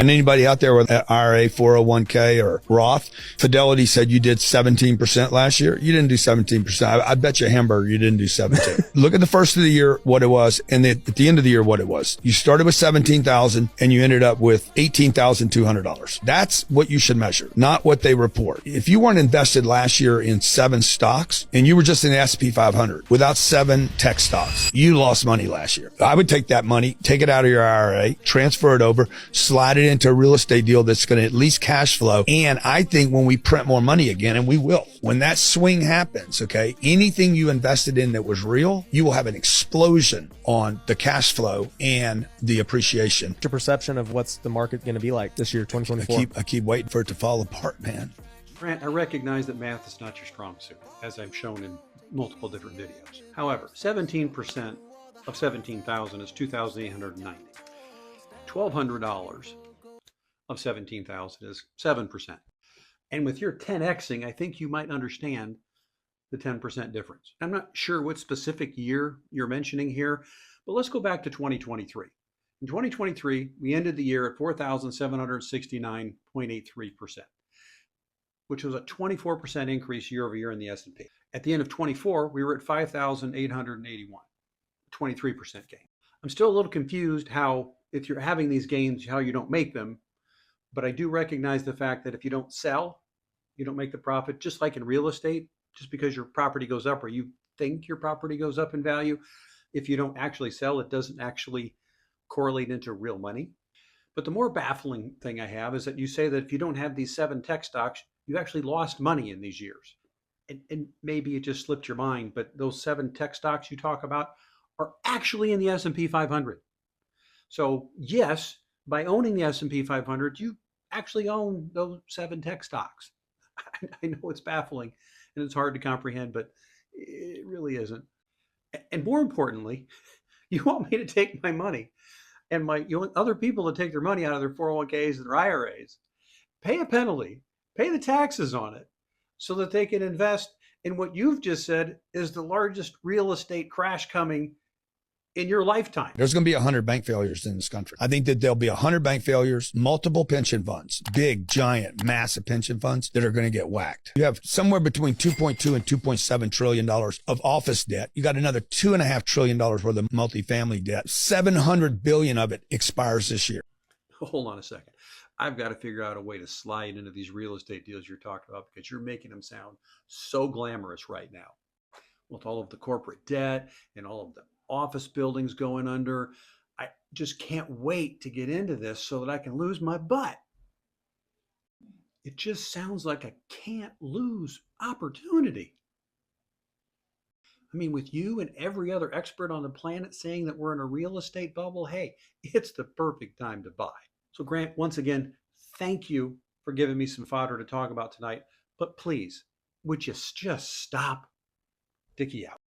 And anybody out there with IRA, 401k, or Roth, Fidelity said you did 17% last year. You didn't do 17%. I bet you a hamburger you didn't do 17. Look at the first of the year, what it was, and at the end of the year, what it was. You started with 17,000 and you ended up with $18,200. That's what you should measure, not what they report. If you weren't invested last year in 7 stocks and you were just in the S&P 500 without 7 tech stocks, you lost money last year. I would take that money, take it out of your IRA, transfer it over, slide it into a real estate deal that's going to at least cash flow. And I think when we print more money again, and we will, when that swing happens, okay, anything you invested in that was real, you will have an explosion on the cash flow and the appreciation. Your perception of what's the market going to be like this year, 2024? I keep waiting for it to fall apart, man. Grant, I recognize that math is not your strong suit, as I've shown in multiple different videos. However, 17% of 17,000 is 2,890. $1,200 of 17,000 is 7%. And with your 10xing, I think you might understand the 10% difference. I'm not sure what specific year you're mentioning here, but let's go back to 2023. In 2023, we ended the year at 4,769.83%, which was a 24% increase year over year in the S&P. At the end of 24, we were at 5,881, 23% gain. I'm still a little confused how, if you're having these gains, how you don't make them. But I do recognize the fact that if you don't sell, you don't make the profit, just like in real estate, just because your property goes up or you think your property goes up in value. If you don't actually sell, it doesn't actually correlate into real money. But the more baffling thing I have is that you say that if you don't have these 7 tech stocks, you actually lost money in these years. And maybe it just slipped your mind, but those 7 tech stocks you talk about are actually in the S&P 500. So yes, by owning the S&P 500, you actually own those 7 tech stocks. I know it's baffling and it's hard to comprehend, but it really isn't. And more importantly, you want me to take my money and you want other people to take their money out of their 401ks and their IRAs, pay a penalty, pay the taxes on it so that they can invest in what you've just said is the largest real estate crash coming in your lifetime. There's going to be 100 bank failures in this country. I think that there'll be 100 bank failures, multiple pension funds, big, giant, massive pension funds that are going to get whacked. You have somewhere between 2.2 and 2.7 trillion dollars of office debt. You got another $2.5 trillion worth of multifamily debt. 700 billion of it expires this year. Hold on a second. I've got to figure out a way to slide into these real estate deals you're talking about because you're making them sound so glamorous right now. With all of the corporate debt and all of the office buildings going under, I just can't wait to get into this so that I can lose my butt. It just sounds like a can't lose opportunity. I mean, with you and every other expert on the planet saying that we're in a real estate bubble, hey, it's the perfect time to buy. So Grant, once again, thank you for giving me some fodder to talk about tonight, but please, would you just stop? Dickie out.